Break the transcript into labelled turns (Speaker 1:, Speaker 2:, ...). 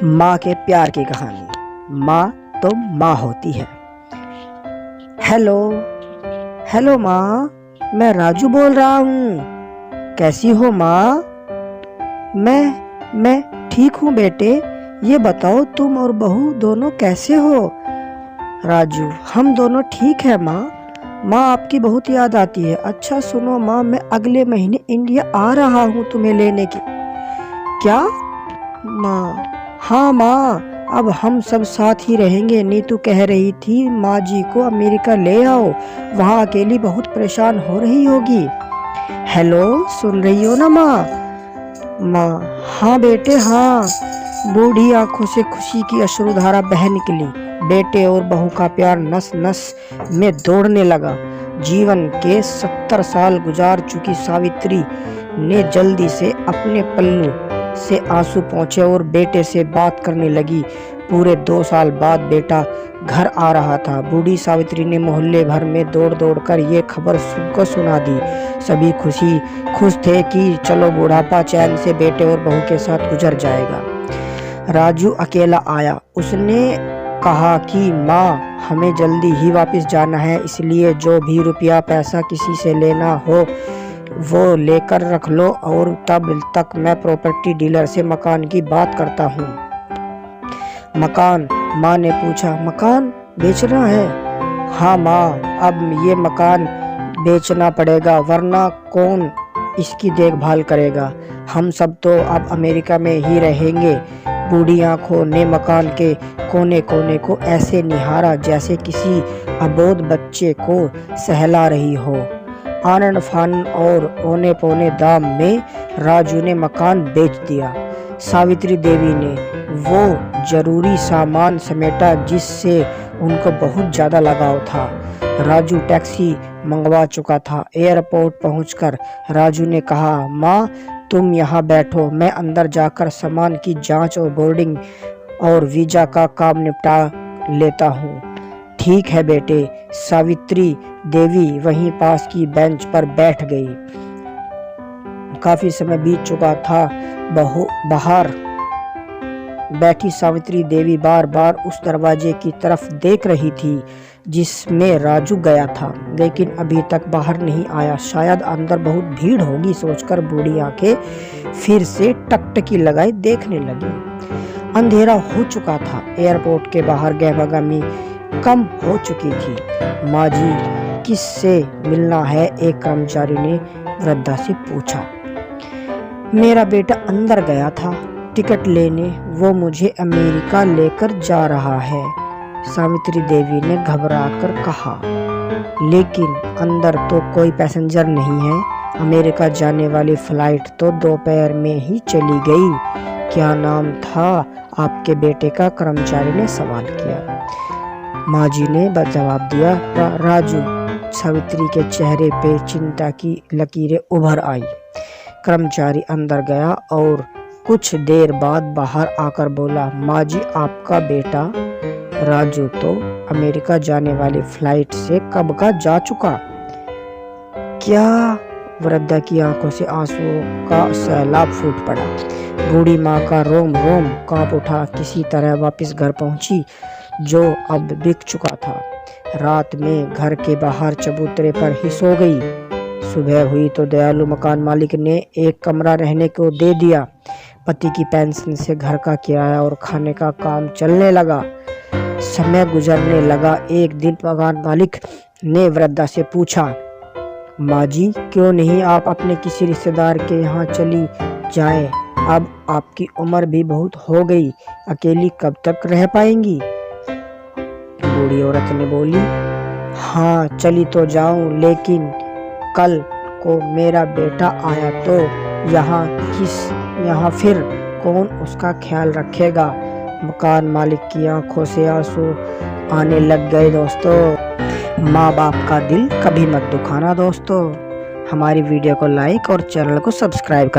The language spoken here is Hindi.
Speaker 1: माँ के प्यार की कहानी। माँ तो माँ होती है। हेलो हेलो माँ, मैं राजू बोल रहा हूँ। कैसी हो माँ? मैं ठीक हूँ बेटे। ये बताओ तुम और बहू दोनों कैसे हो? राजू, हम दोनों ठीक है माँ। माँ आपकी बहुत याद आती है। अच्छा सुनो माँ, मैं अगले महीने इंडिया आ रहा हूँ तुम्हें लेने की। क्या माँ? हाँ माँ, अब हम सब साथ ही रहेंगे। नीतू कह रही थी माँ जी को अमेरिका ले आओ, वहाँ अकेली बहुत परेशान हो रही होगी। हेलो, सुन रही हो ना माँ? माँ, हाँ बेटे हाँ। बूढ़ी आंखों से खुशी की अश्रुधारा बह निकली। बेटे और बहू का प्यार नस नस में दौड़ने लगा। जीवन के 70 साल गुजार चुकी सावित्री ने जल्दी से अपने पल्लू से आंसू पोंछे और बेटे से बात करने लगी। पूरे 2 साल बाद बेटा घर आ रहा था। बूढ़ी सावित्री ने मोहल्ले भर में दौड़ दौड़ कर ये खबर सबको सुना दी। सभी खुश थे कि चलो बुढ़ापा चैन से बेटे और बहू के साथ गुजर जाएगा। राजू अकेला आया। उसने कहा कि माँ, हमें जल्दी ही वापस जाना है, इसलिए जो भी रुपया पैसा किसी से लेना हो वो लेकर रख लो, और तब तक मैं प्रॉपर्टी डीलर से मकान की बात करता हूँ। मकान? माँ ने पूछा। मकान बेचना है? हाँ माँ, अब ये मकान बेचना पड़ेगा, वरना कौन इसकी देखभाल करेगा। हम सब तो अब अमेरिका में ही रहेंगे। बूढ़ी आंखों ने मकान के कोने कोने को ऐसे निहारा जैसे किसी अबोध बच्चे को सहला रही हो। आनन फानन और औने पौने दाम में राजू ने मकान बेच दिया। सावित्री देवी ने वो जरूरी सामान समेटा जिससे उनको बहुत ज़्यादा लगाव था। राजू टैक्सी मंगवा चुका था। एयरपोर्ट पहुंचकर राजू ने कहा, माँ तुम यहाँ बैठो, मैं अंदर जाकर सामान की जांच और बोर्डिंग और वीजा का काम निपटा लेता हूँ। ठीक है बेटे। सावित्री देवी वहीं पास की बेंच पर बैठ गई। काफी समय बीत चुका था। बाहर बैठी सावित्री देवी बार बार उस दरवाजे की तरफ देख रही थी जिसमें राजू गया था, लेकिन अभी तक बाहर नहीं आया। शायद अंदर बहुत भीड़ होगी सोचकर बूढ़ी आंखें फिर से टकटकी लगाई देखने लगी। अंधेरा हो चुका था। एयरपोर्ट के बाहर गहमागहमी कम हो चुकी थी। माँ जी किससे मिलना है? एक कर्मचारी ने वृद्धा से पूछा। मेरा बेटा अंदर गया था टिकट लेने, वो मुझे अमेरिका लेकर जा रहा है, सावित्री देवी ने घबराकर कहा। लेकिन अंदर तो कोई पैसेंजर नहीं है। अमेरिका जाने वाली फ्लाइट तो दोपहर में ही चली गई। क्या नाम था आपके बेटे का? कर्मचारी ने सवाल किया। माँ जी ने जवाब दिया, राजू। सावित्री के चेहरे पे चिंता की लकीरें उभर आई। कर्मचारी अंदर गया और कुछ देर बाद बाहर आकर बोला, माँ जी आपका बेटा राजू तो अमेरिका जाने वाली फ्लाइट से कब का जा चुका। क्या? वृद्धा की आंखों से आंसुओं का सैलाब फूट पड़ा। बूढ़ी माँ का रोम रोम कांप उठा। किसी तरह वापस घर पहुंची जो अब बिक चुका था। रात में घर के बाहर चबूतरे पर ही सो गई। सुबह हुई तो दयालु मकान मालिक ने एक कमरा रहने को दे दिया। पति की पेंशन से घर का किराया और खाने का काम चलने लगा। समय गुजरने लगा। एक दिन मकान मालिक ने वृद्धा से पूछा, माँ जी क्यों नहीं आप अपने किसी रिश्तेदार के यहाँ चली जाएं? अब आपकी उम्र भी बहुत हो गई, अकेली कब तक रह पाएंगी? बूढ़ी औरत ने बोली, हाँ चली तो जाऊं, लेकिन कल को मेरा बेटा आया तो यहाँ फिर कौन उसका ख्याल रखेगा? मकान मालिक की आंखों से आंसू आने लग गए। दोस्तों, माँ बाप का दिल कभी मत दुखाना। दोस्तों, हमारी वीडियो को लाइक और चैनल को सब्सक्राइब कर